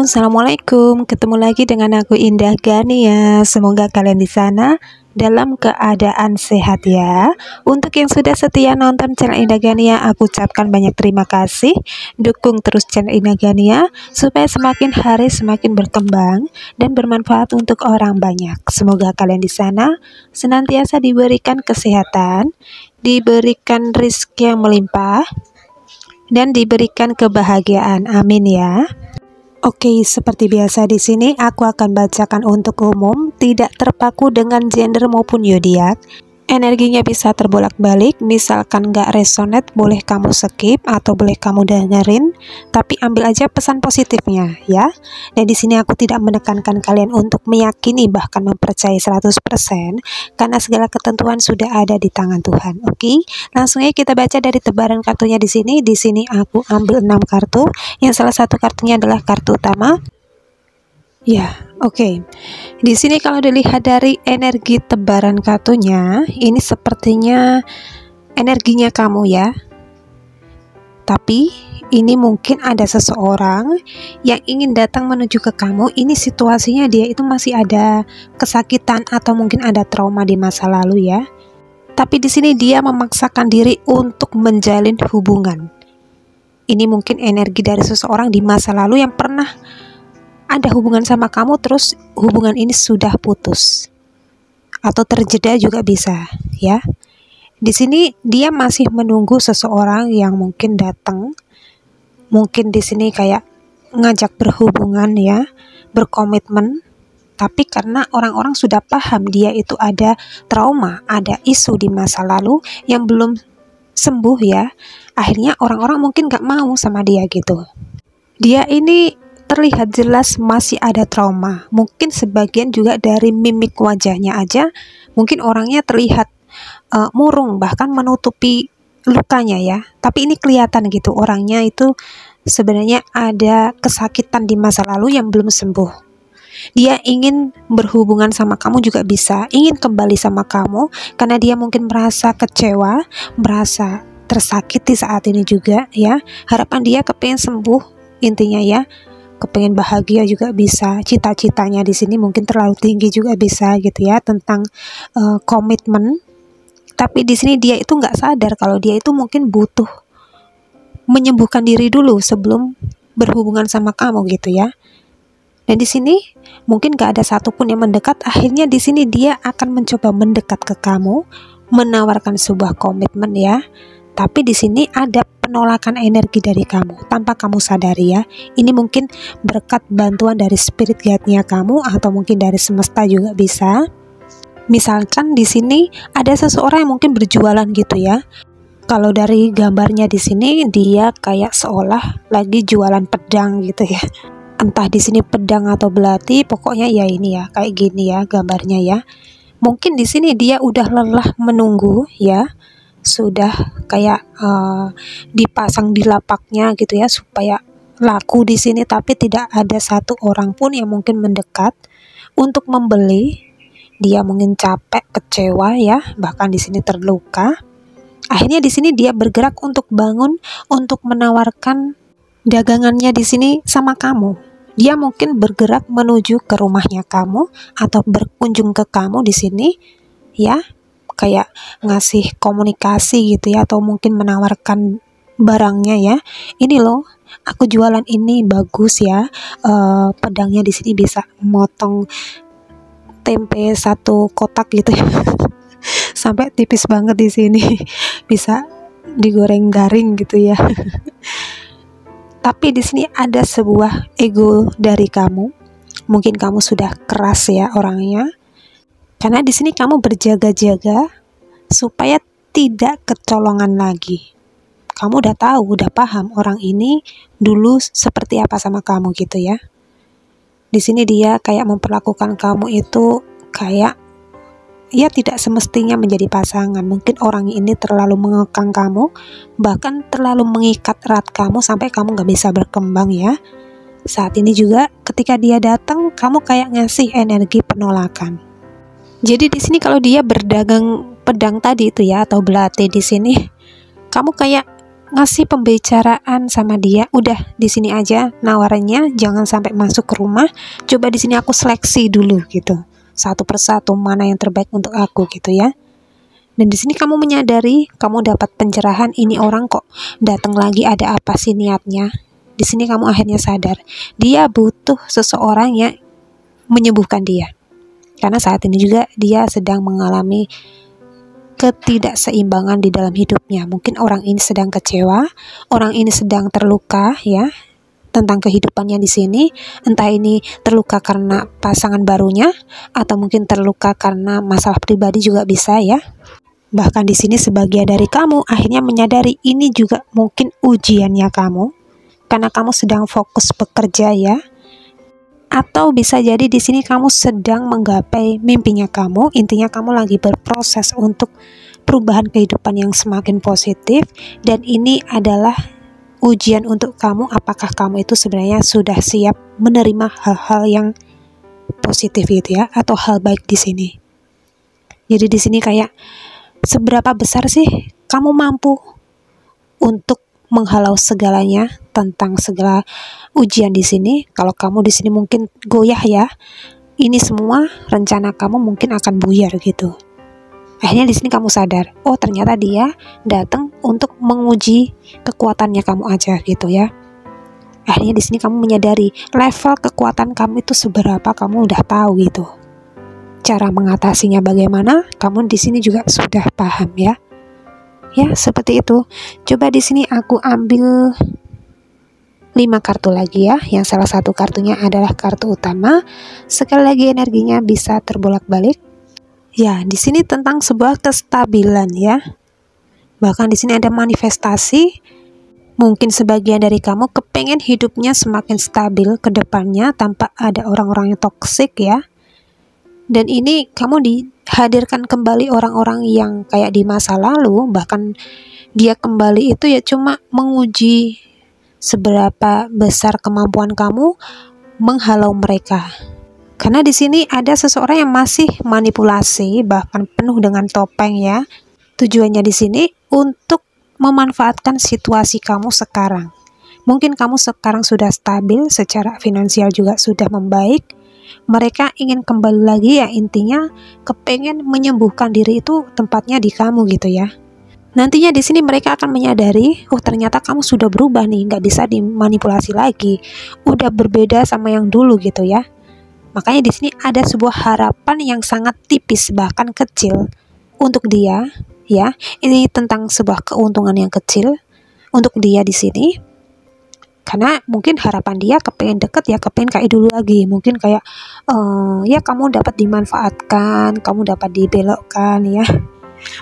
Assalamualaikum. Ketemu lagi dengan aku Indah Gania. Semoga kalian di sana dalam keadaan sehat ya. Untuk yang sudah setia nonton channel Indah Gania, aku ucapkan banyak terima kasih. Dukung terus channel Indah Gania supaya semakin hari semakin berkembang dan bermanfaat untuk orang banyak. Semoga kalian di sana senantiasa diberikan kesehatan, diberikan rezeki yang melimpah, dan diberikan kebahagiaan. Amin ya. Oke, seperti biasa di sini aku akan bacakan untuk umum, tidak terpaku dengan gender maupun zodiak. Energinya bisa terbolak-balik, misalkan nggak resonate boleh kamu skip atau boleh kamu dengerin, tapi ambil aja pesan positifnya ya. Dan di sini aku tidak menekankan kalian untuk meyakini bahkan mempercayai 100% karena segala ketentuan sudah ada di tangan Tuhan. Oke, langsung aja kita baca dari tebaran kartunya di sini. Di sini aku ambil 6 kartu, yang salah satu kartunya adalah kartu utama. Ya, oke. Di sini kalau dilihat dari energi tebaran kartunya, ini sepertinya energinya kamu ya. Tapi ini mungkin ada seseorang yang ingin datang menuju ke kamu. Ini situasinya dia itu masih ada kesakitan atau mungkin ada trauma di masa lalu ya. Tapi di sini dia memaksakan diri untuk menjalin hubungan. Ini mungkin energi dari seseorang di masa lalu yang pernah ada hubungan sama kamu, terus hubungan ini sudah putus atau terjeda juga bisa ya. Di sini dia masih menunggu seseorang yang mungkin datang, mungkin di sini kayak ngajak berhubungan ya, berkomitmen. Tapi karena orang-orang sudah paham dia itu ada trauma, ada isu di masa lalu yang belum sembuh ya, akhirnya orang-orang mungkin gak mau sama dia gitu. Dia ini terlihat jelas masih ada trauma. Mungkin sebagian juga dari mimik wajahnya aja, mungkin orangnya terlihat murung, bahkan menutupi lukanya ya. Tapi ini kelihatan gitu, orangnya itu sebenarnya ada kesakitan di masa lalu yang belum sembuh. Dia ingin berhubungan sama kamu juga bisa, ingin kembali sama kamu, karena dia mungkin merasa kecewa, merasa tersakiti saat ini juga ya. Harapan dia kepengen sembuh intinya ya. Kepengen bahagia juga bisa, cita-citanya di sini mungkin terlalu tinggi juga bisa gitu ya, tentang komitmen. Tapi di sini dia itu nggak sadar kalau dia itu mungkin butuh menyembuhkan diri dulu sebelum berhubungan sama kamu gitu ya. Dan di sini mungkin nggak ada satupun yang mendekat. Akhirnya di sini dia akan mencoba mendekat ke kamu, menawarkan sebuah komitmen ya. Tapi di sini ada penolakan energi dari kamu tanpa kamu sadari ya. Ini mungkin berkat bantuan dari spirit guide-nya kamu atau mungkin dari semesta juga bisa. Misalkan di sini ada seseorang yang mungkin berjualan gitu ya. Kalau dari gambarnya di sini dia kayak seolah lagi jualan pedang gitu ya. Entah di sini pedang atau belati, pokoknya ya ini ya kayak gini ya gambarnya ya. Mungkin di sini dia udah lelah menunggu ya. Sudah kayak dipasang di lapaknya gitu ya supaya laku di sini, tapi tidak ada satu orang pun yang mungkin mendekat untuk membeli. Dia mungkin capek, kecewa ya, bahkan di sini terluka. Akhirnya di sini dia bergerak untuk bangun, untuk menawarkan dagangannya di sini sama kamu. Dia mungkin bergerak menuju ke rumahnya kamu atau berkunjung ke kamu di sini ya. Kayak ngasih komunikasi gitu ya, atau mungkin menawarkan barangnya ya. Ini loh, aku jualan ini bagus ya. Pedangnya di sini bisa motong tempe 1 kotak gitu ya. Sampai tipis banget di sini. Bisa digoreng garing gitu ya. Tapi di sini ada sebuah ego dari kamu. Mungkin kamu sudah keras ya orangnya. Karena di sini kamu berjaga-jaga supaya tidak kecolongan lagi. Kamu udah tahu, udah paham orang ini dulu seperti apa sama kamu gitu ya. Di sini dia kayak memperlakukan kamu itu kayak ya tidak semestinya menjadi pasangan. Mungkin orang ini terlalu mengekang kamu, bahkan terlalu mengikat erat kamu sampai kamu gak bisa berkembang ya. Saat ini juga ketika dia datang, kamu kayak ngasih energi penolakan. Jadi di sini kalau dia berdagang pedang tadi itu ya atau belati di sini, kamu kayak ngasih pembicaraan sama dia, udah di sini aja nawarannya, jangan sampai masuk ke rumah. Coba di sini aku seleksi dulu gitu, satu persatu mana yang terbaik untuk aku gitu ya. Dan di sini kamu menyadari, kamu dapat pencerahan, ini orang kok datang lagi, ada apa sih niatnya. Di sini kamu akhirnya sadar, dia butuh seseorang yang menyembuhkan dia. Karena saat ini juga dia sedang mengalami ketidakseimbangan di dalam hidupnya. Mungkin orang ini sedang kecewa, orang ini sedang terluka ya tentang kehidupannya di sini. Entah ini terluka karena pasangan barunya atau mungkin terluka karena masalah pribadi juga bisa ya. Bahkan di sini sebagian dari kamu akhirnya menyadari ini juga mungkin ujiannya kamu karena kamu sedang fokus bekerja ya. Atau bisa jadi di sini kamu sedang menggapai mimpinya kamu. Intinya kamu lagi berproses untuk perubahan kehidupan yang semakin positif, dan ini adalah ujian untuk kamu. Apakah kamu itu sebenarnya sudah siap menerima hal-hal yang positif gitu ya, atau hal baik di sini. Jadi di sini kayak seberapa besar sih kamu mampu untuk menghalau segalanya tentang segala ujian di sini. Kalau kamu di sini mungkin goyah ya, ini semua rencana kamu mungkin akan buyar gitu. Akhirnya di sini kamu sadar, oh ternyata dia datang untuk menguji kekuatannya kamu aja gitu ya. Akhirnya di sini kamu menyadari level kekuatan kamu itu seberapa, kamu udah tahu gitu. Cara mengatasinya bagaimana, kamu di sini juga sudah paham ya. Ya, seperti itu. Coba di sini aku ambil 5 kartu lagi ya. Yang salah satu kartunya adalah kartu utama. Sekali lagi energinya bisa terbolak-balik. Ya, di sini tentang sebuah kestabilan ya. Bahkan di sini ada manifestasi. Mungkin sebagian dari kamu kepengen hidupnya semakin stabil ke depannya tanpa ada orang-orang yang toksik ya. Dan ini kamu dihadirkan kembali orang-orang yang kayak di masa lalu, bahkan dia kembali itu ya cuma menguji seberapa besar kemampuan kamu menghalau mereka. Karena di sini ada seseorang yang masih manipulasi, bahkan penuh dengan topeng ya. Tujuannya di sini untuk memanfaatkan situasi kamu sekarang. Mungkin kamu sekarang sudah stabil, secara finansial juga sudah membaik. Mereka ingin kembali lagi ya, intinya kepengen menyembuhkan diri itu tempatnya di kamu gitu ya. Nantinya di sini mereka akan menyadari, oh ternyata kamu sudah berubah nih, nggak bisa dimanipulasi lagi, udah berbeda sama yang dulu gitu ya. Makanya di sini ada sebuah harapan yang sangat tipis bahkan kecil untuk dia ya. Ini tentang sebuah keuntungan yang kecil untuk dia di sini. Karena mungkin harapan dia kepengen deket ya, kepengen kayak dulu lagi. Mungkin kayak ya kamu dapat dimanfaatkan, kamu dapat dibelokkan ya.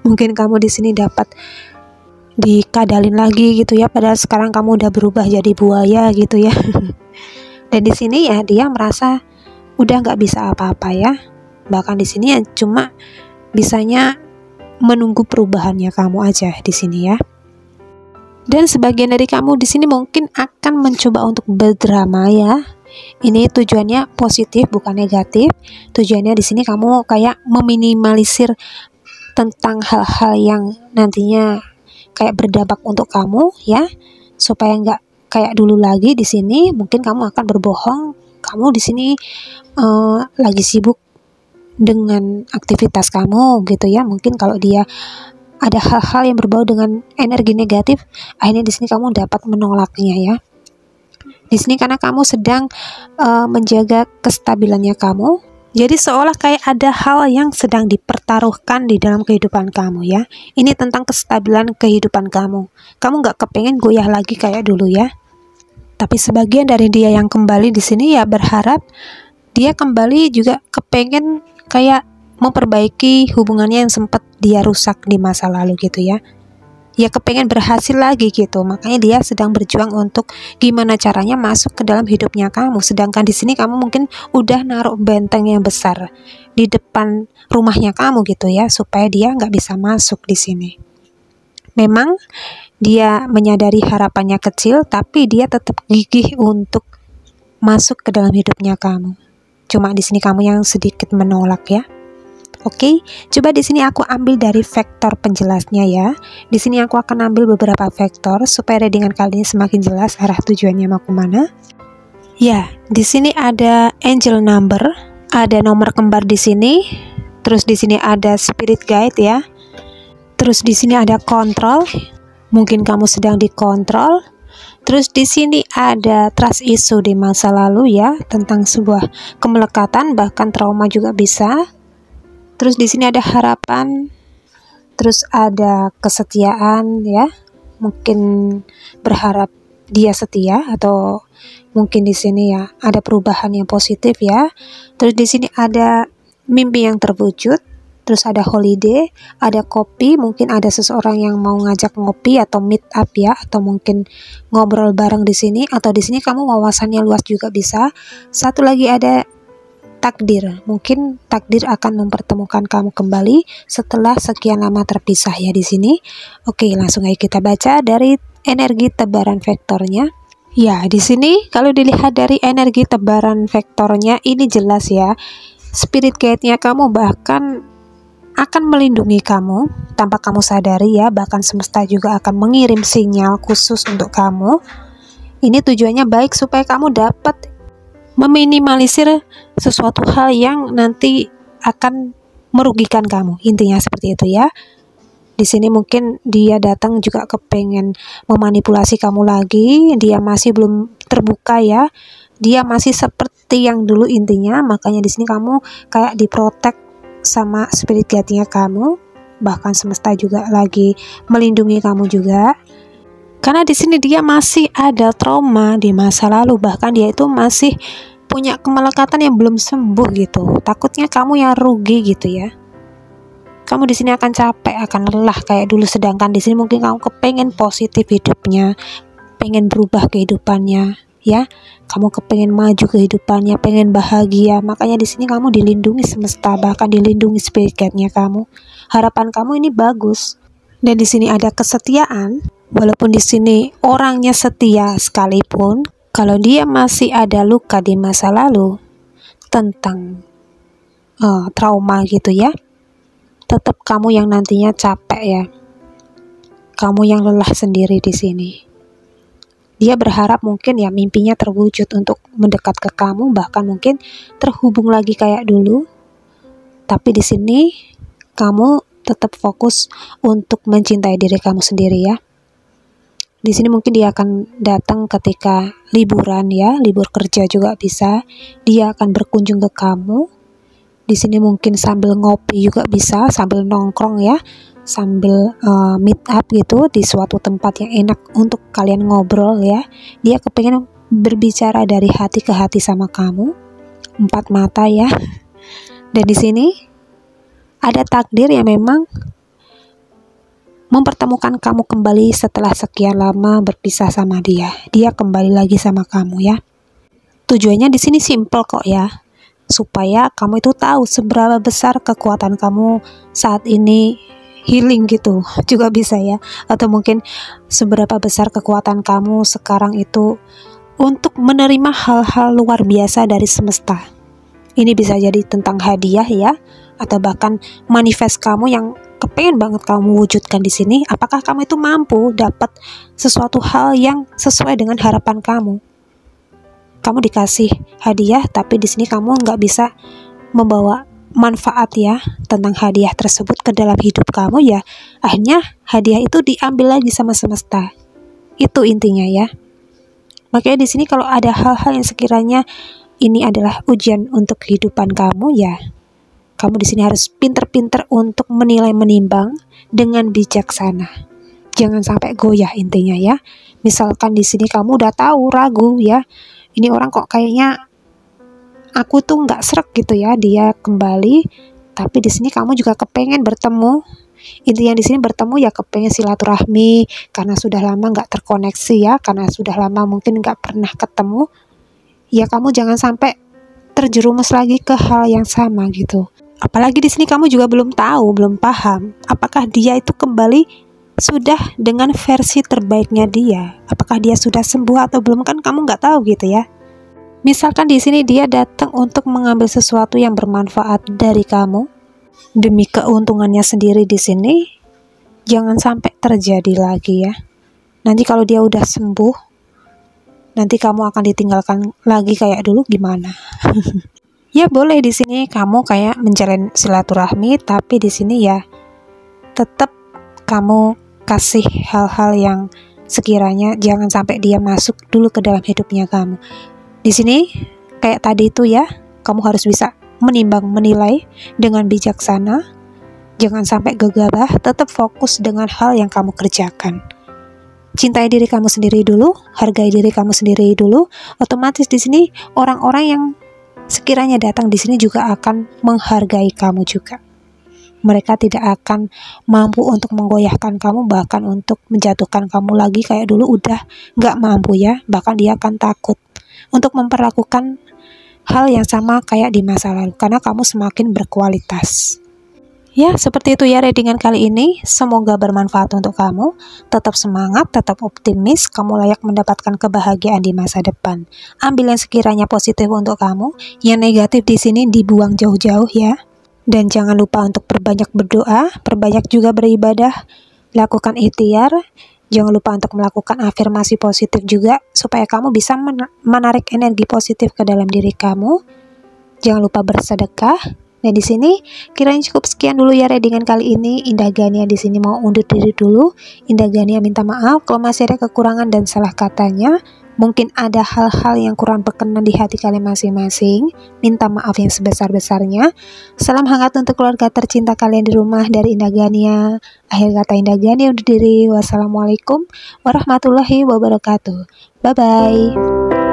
Mungkin kamu di sini dapat dikadalin lagi gitu ya, padahal sekarang kamu udah berubah jadi buaya gitu ya. Dan di sini ya dia merasa udah nggak bisa apa-apa ya. Bahkan di sini ya cuma bisanya menunggu perubahannya kamu aja di sini ya. Dan sebagian dari kamu di sini mungkin akan mencoba untuk berdrama ya. Ini tujuannya positif bukan negatif. Tujuannya di sini kamu kayak meminimalisir tentang hal-hal yang nantinya kayak berdampak untuk kamu ya, supaya nggak kayak dulu lagi. Di sini mungkin kamu akan berbohong. Kamu di sini lagi sibuk dengan aktivitas kamu gitu ya. Mungkin kalau dia ada hal-hal yang berbau dengan energi negatif, akhirnya di sini kamu dapat menolaknya ya. Di sini karena kamu sedang menjaga kestabilannya kamu, jadi seolah kayak ada hal yang sedang dipertaruhkan di dalam kehidupan kamu ya. Ini tentang kestabilan kehidupan kamu. Kamu nggak kepengen goyah lagi kayak dulu ya. Tapi sebagian dari dia yang kembali di sini ya berharap dia kembali juga kepengen kayak memperbaiki hubungannya yang sempat dia rusak di masa lalu gitu ya. Ya kepengen berhasil lagi gitu. Makanya dia sedang berjuang untuk gimana caranya masuk ke dalam hidupnya kamu. Sedangkan di sini kamu mungkin udah naruh benteng yang besar di depan rumahnya kamu gitu ya, supaya dia nggak bisa masuk di sini. Memang dia menyadari harapannya kecil, tapi dia tetap gigih untuk masuk ke dalam hidupnya kamu. Cuma di sini kamu yang sedikit menolak ya. Oke, coba di sini aku ambil dari vektor penjelasnya ya. Di sini aku akan ambil beberapa vektor supaya readingan kali ini semakin jelas arah tujuannya mau kemana. Ya, di sini ada angel number, ada nomor kembar di sini. Terus di sini ada spirit guide ya. Terus di sini ada kontrol. Mungkin kamu sedang dikontrol. Terus di sini ada trust issue di masa lalu ya, tentang sebuah kemelekatan bahkan trauma juga bisa. Terus di sini ada harapan, terus ada kesetiaan ya, mungkin berharap dia setia, atau mungkin di sini ya ada perubahan yang positif ya. Terus di sini ada mimpi yang terwujud, terus ada holiday, ada kopi, mungkin ada seseorang yang mau ngajak ngopi atau meet up ya, atau mungkin ngobrol bareng di sini, atau di sini kamu wawasannya luas juga bisa. Satu lagi ada takdir, mungkin takdir akan mempertemukan kamu kembali setelah sekian lama terpisah ya di sini. Oke, langsung aja kita baca dari energi tebaran vektornya. Ya, di sini kalau dilihat dari energi tebaran vektornya ini jelas ya. Spirit guide-nya kamu bahkan akan melindungi kamu tanpa kamu sadari ya, bahkan semesta juga akan mengirim sinyal khusus untuk kamu. Ini tujuannya baik supaya kamu dapat meminimalisir sesuatu hal yang nanti akan merugikan kamu, intinya seperti itu ya. Di sini mungkin dia datang juga kepengen memanipulasi kamu lagi, dia masih belum terbuka ya, dia masih seperti yang dulu intinya. Makanya di sini kamu kayak diprotek sama spirit guide-nya kamu, bahkan semesta juga lagi melindungi kamu juga. Karena di sini dia masih ada trauma di masa lalu, bahkan dia itu masih punya kemelekatan yang belum sembuh gitu. Takutnya kamu yang rugi gitu ya. Kamu di sini akan capek, akan lelah kayak dulu, sedangkan di sini mungkin kamu kepengen positif hidupnya, pengen berubah kehidupannya ya. Kamu kepengen maju kehidupannya, pengen bahagia. Makanya di sini kamu dilindungi semesta, bahkan dilindungi spirit guide-nya kamu. Harapan kamu ini bagus. Dan di sini ada kesetiaan. Walaupun di sini orangnya setia sekalipun, kalau dia masih ada luka di masa lalu tentang trauma gitu ya, tetap kamu yang nantinya capek ya, kamu yang lelah sendiri di sini. Dia berharap mungkin ya mimpinya terwujud untuk mendekat ke kamu, bahkan mungkin terhubung lagi kayak dulu. Tapi di sini kamu tetap fokus untuk mencintai diri kamu sendiri ya. Di sini mungkin dia akan datang ketika liburan ya, libur kerja juga bisa. Dia akan berkunjung ke kamu. Di sini mungkin sambil ngopi juga bisa, sambil nongkrong ya, sambil meet up gitu di suatu tempat yang enak untuk kalian ngobrol ya. Dia kepengen berbicara dari hati ke hati sama kamu, 4 mata ya. Dan di sini ada takdir yang memang mempertemukan kamu kembali setelah sekian lama berpisah sama dia. Dia kembali lagi sama kamu ya. Tujuannya di sini simple kok ya, supaya kamu itu tahu seberapa besar kekuatan kamu saat ini, healing gitu juga bisa ya, atau mungkin seberapa besar kekuatan kamu sekarang itu untuk menerima hal-hal luar biasa dari semesta. Ini bisa jadi tentang hadiah ya, atau bahkan manifest kamu yang kepengen banget kamu wujudkan di sini. Apakah kamu itu mampu dapat sesuatu hal yang sesuai dengan harapan kamu? Kamu dikasih hadiah, tapi di sini kamu nggak bisa membawa manfaat ya tentang hadiah tersebut ke dalam hidup kamu ya. Akhirnya hadiah itu diambil lagi sama semesta. Itu intinya ya. Makanya di sini kalau ada hal-hal yang sekiranya ini adalah ujian untuk kehidupan kamu ya, kamu di sini harus pinter-pinter untuk menilai menimbang dengan bijaksana. Jangan sampai goyah intinya ya. Misalkan di sini kamu udah tahu, ragu ya, ini orang kok kayaknya aku tuh nggak srek gitu ya, dia kembali. Tapi di sini kamu juga kepengen bertemu. Intinya di sini bertemu ya kepengen silaturahmi, karena sudah lama nggak terkoneksi ya, karena sudah lama mungkin nggak pernah ketemu. Ya kamu jangan sampai terjerumus lagi ke hal yang sama gitu. Apalagi di sini kamu juga belum tahu, belum paham apakah dia itu kembali sudah dengan versi terbaiknya dia. Apakah dia sudah sembuh atau belum, kan kamu nggak tahu gitu ya. Misalkan di sini dia datang untuk mengambil sesuatu yang bermanfaat dari kamu, demi keuntungannya sendiri di sini, jangan sampai terjadi lagi ya. Nanti kalau dia udah sembuh, nanti kamu akan ditinggalkan lagi kayak dulu, gimana? Ya boleh di sini kamu kayak menjalin silaturahmi, tapi di sini ya tetap kamu kasih hal-hal yang sekiranya jangan sampai dia masuk dulu ke dalam hidupnya kamu. Di sini kayak tadi itu ya, kamu harus bisa menimbang menilai dengan bijaksana. Jangan sampai gegabah, tetap fokus dengan hal yang kamu kerjakan. Cintai diri kamu sendiri dulu, hargai diri kamu sendiri dulu. Otomatis di sini orang-orang yang sekiranya datang di sini juga akan menghargai kamu juga. Mereka tidak akan mampu untuk menggoyahkan kamu, bahkan untuk menjatuhkan kamu lagi kayak dulu udah nggak mampu ya. Bahkan dia akan takut untuk memperlakukan hal yang sama kayak di masa lalu, karena kamu semakin berkualitas. Ya, seperti itu ya readingan kali ini. Semoga bermanfaat untuk kamu. Tetap semangat, tetap optimis. Kamu layak mendapatkan kebahagiaan di masa depan. Ambil yang sekiranya positif untuk kamu. Yang negatif di sini dibuang jauh-jauh ya. Dan jangan lupa untuk perbanyak berdoa, perbanyak juga beribadah. Lakukan ikhtiar. Jangan lupa untuk melakukan afirmasi positif juga, supaya kamu bisa menarik energi positif ke dalam diri kamu. Jangan lupa bersedekah. Nah di sini kiranya cukup sekian dulu ya readingan kali ini. Indah Gania di sini mau undur diri dulu. Indah Gania minta maaf kalau masih ada kekurangan dan salah katanya. Mungkin ada hal-hal yang kurang berkenan di hati kalian masing-masing. Minta maaf yang sebesar-besarnya. Salam hangat untuk keluarga tercinta kalian di rumah dari Indah Gania. Akhir kata Indah Gania undur diri. Wassalamualaikum warahmatullahi wabarakatuh. Bye-bye.